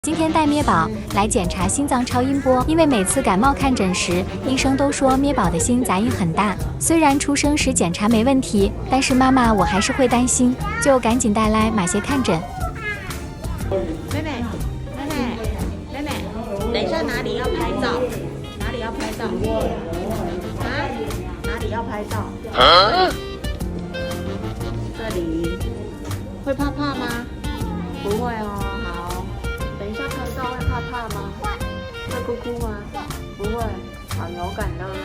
今天带咩宝来检查心脏超音波，因为每次感冒看诊时，医生都说咩宝的心杂音很大。虽然出生时检查没问题，但是妈妈我还是会担心，就赶紧带来马偕看诊。妹妹，等一下哪里要拍照？哪里要拍照？啊？哪里要拍照？这里会怕吗？不会哦。好，等一下拍照会怕吗？会哭吗？不会，好有感对不对？